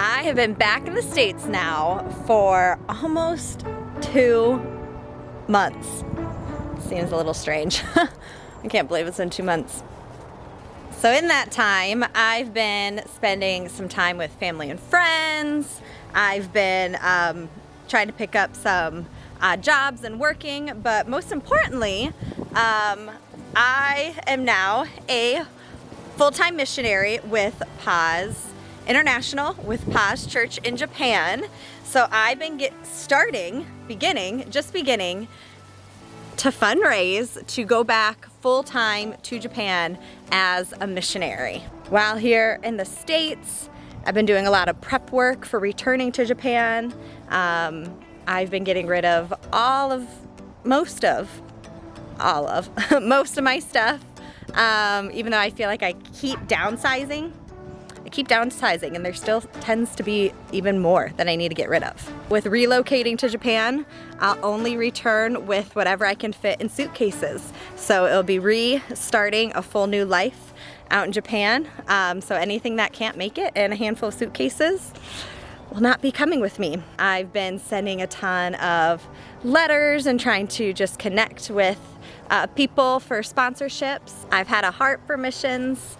I have been back in the States now for almost 2 months. Seems a little strange. I can't believe it's been 2 months. So in that time, I've been spending some time with family and friends. I've been trying to pick up some jobs and working, but most importantly, I am now a full-time missionary with Paz International, with Paz Church in Japan. So I've been beginning to fundraise to go back full-time to Japan as a missionary. While here in the States, I've been doing a lot of prep work for returning to Japan. I've been getting rid of most of my stuff, even though I feel like I keep downsizing, and there still tends to be even more that I need to get rid of. With relocating to Japan, I'll only return with whatever I can fit in suitcases. So it'll be restarting a full new life out in Japan. So anything that can't make it in a handful of suitcases will not be coming with me. I've been sending a ton of letters and trying to just connect with people for sponsorships. I've had a heart for missions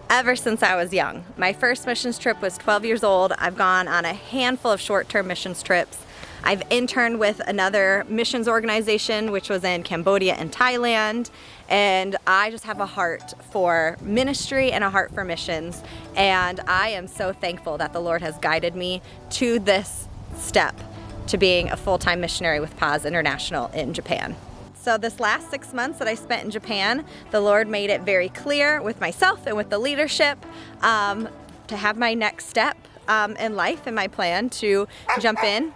ever since I was young. My first missions trip was 12 years old. I've gone on a handful of short-term missions trips. I've interned with another missions organization, which was in Cambodia and Thailand. And I just have a heart for ministry and a heart for missions. And I am so thankful that the Lord has guided me to this step, to being a full-time missionary with Paz International in Japan. So this last 6 months that I spent in Japan, the Lord made it very clear with myself and with the leadership to have my next step in life and my plan to jump in.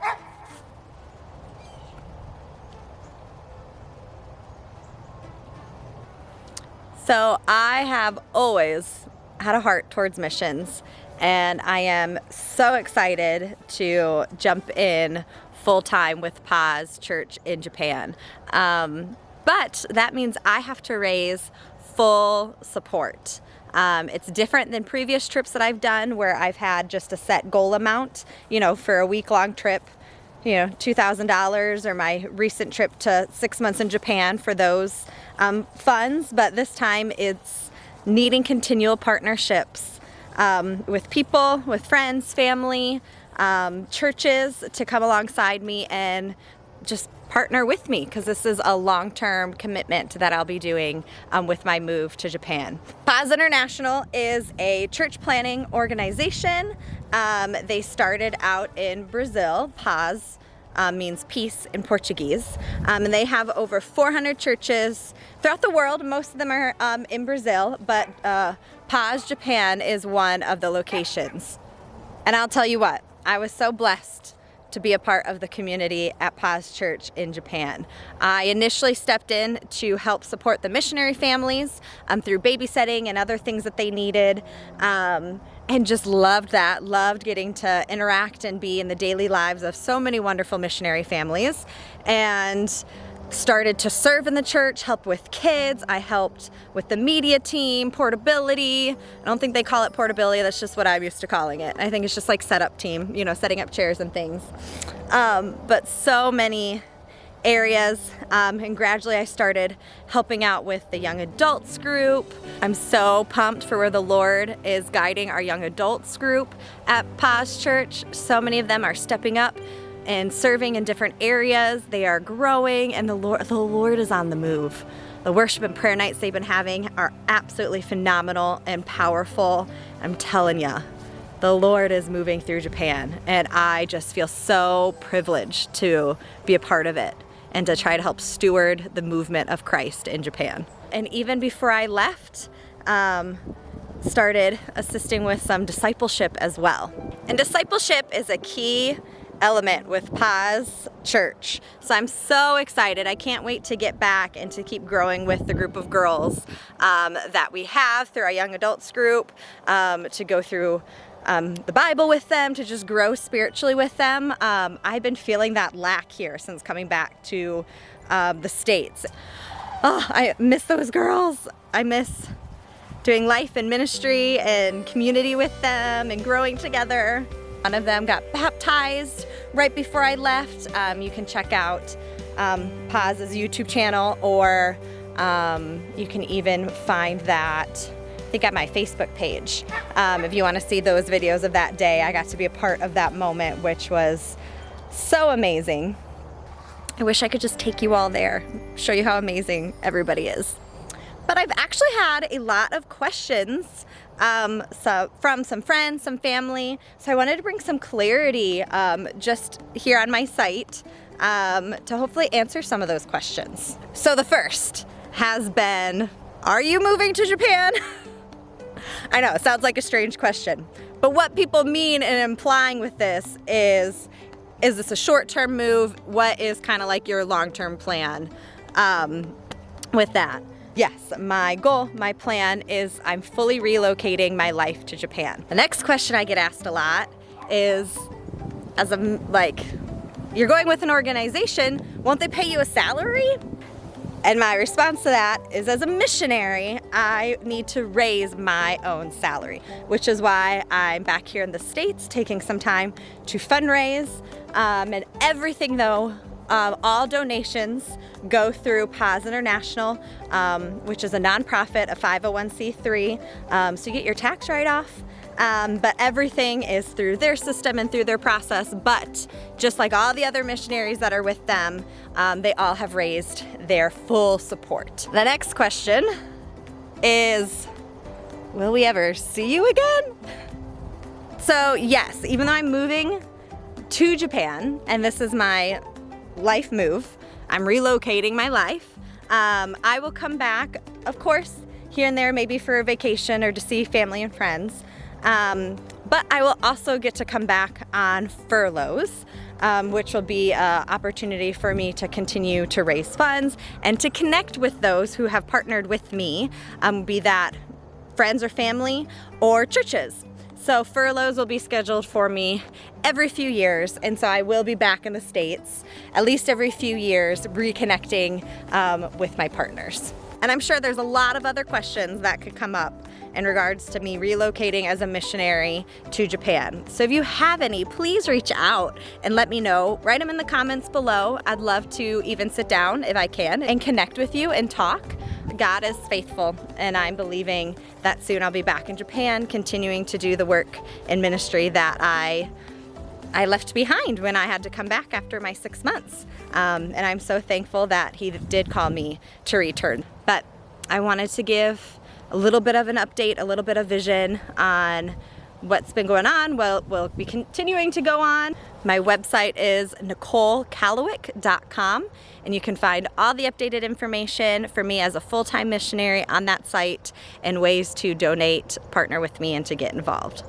So I have always had a heart towards missions, and I am so excited to jump in full-time with Paz Church in Japan. But that means I have to raise full support. It's different than previous trips that I've done where I've had just a set goal amount, for a week-long trip, $2,000, or my recent trip to 6 months in Japan for those funds. But this time it's needing continual partnerships with people, with friends, family, churches to come alongside me and just partner with me, because this is a long-term commitment that I'll be doing with my move to Japan. Paz International is a church planning organization. They started out in Brazil. Paz means peace in Portuguese. And they have over 400 churches throughout the world. Most of them are in Brazil, but Paz Japan is one of the locations. And I'll tell you what, I was so blessed to be a part of the community at Paz Church in Japan. I initially stepped in to help support the missionary families through babysitting and other things that they needed, and just loved that, loved getting to interact and be in the daily lives of so many wonderful missionary families, and started to serve in the church, help with kids. I helped with the media team, portability. I don't think they call it portability, that's just what I'm used to calling it. I think it's just like setup team, setting up chairs and things. But so many areas, and gradually I started helping out with the young adults group. I'm so pumped for where the Lord is guiding our young adults group at Paz Church. So many of them are stepping up and serving in different areas. They are growing, and the Lord is on the move. The worship and prayer nights they've been having are absolutely phenomenal and powerful. I'm telling you, the Lord is moving through Japan, and I just feel so privileged to be a part of it and to try to help steward the movement of Christ in Japan. And even before I left, started assisting with some discipleship as well. And discipleship is a key element with Paz Church. So I'm so excited. I can't wait to get back and to keep growing with the group of girls that we have through our young adults group, to go through the Bible with them, to just grow spiritually with them. I've been feeling that lack here since coming back to the States. Oh, I miss those girls. I miss doing life and ministry and community with them and growing together. One of them got baptized right before I left. You can check out Paz's YouTube channel, or you can even find that, I think, at my Facebook page. If you want to see those videos of that day, I got to be a part of that moment, which was so amazing. I wish I could just take you all there, show you how amazing everybody is. But I've actually had a lot of questions from some friends, some family, so I wanted to bring some clarity just here on my site to hopefully answer some of those questions. So the first has been, are you moving to Japan? I know, it sounds like a strange question, but what people mean and implying with this is this a short-term move? What is kind of like your long-term plan with that? Yes, my goal, my plan is I'm fully relocating my life to Japan. The next question I get asked a lot is, you're going with an organization, won't they pay you a salary? And my response to that is, as a missionary, I need to raise my own salary, which is why I'm back here in the States taking some time to fundraise. And everything though, all donations go through Paz International, which is a nonprofit, a 501c3, so you get your tax write-off. But everything is through their system and through their process. But just like all the other missionaries that are with them, they all have raised their full support. The next question is, will we ever see you again? So yes, even though I'm moving to Japan, and this is my life move, I'm relocating my life, I will come back, of course, here and there, maybe for a vacation or to see family and friends. But I will also get to come back on furloughs, which will be an opportunity for me to continue to raise funds and to connect with those who have partnered with me, be that friends or family or churches. So furloughs will be scheduled for me every few years, and so I will be back in the States at least every few years, reconnecting with my partners. And I'm sure there's a lot of other questions that could come up in regards to me relocating as a missionary to Japan. So if you have any, please reach out and let me know. Write them in the comments below. I'd love to even sit down, if I can, and connect with you and talk. God is faithful, and I'm believing that soon I'll be back in Japan, continuing to do the work in ministry that I left behind when I had to come back after my 6 months. And I'm so thankful that He did call me to return. But I wanted to give a little bit of an update, a little bit of vision on what's been going on, will be continuing to go on. My website is NicoleCallowick.com, and you can find all the updated information for me as a full-time missionary on that site and ways to donate, partner with me, and to get involved.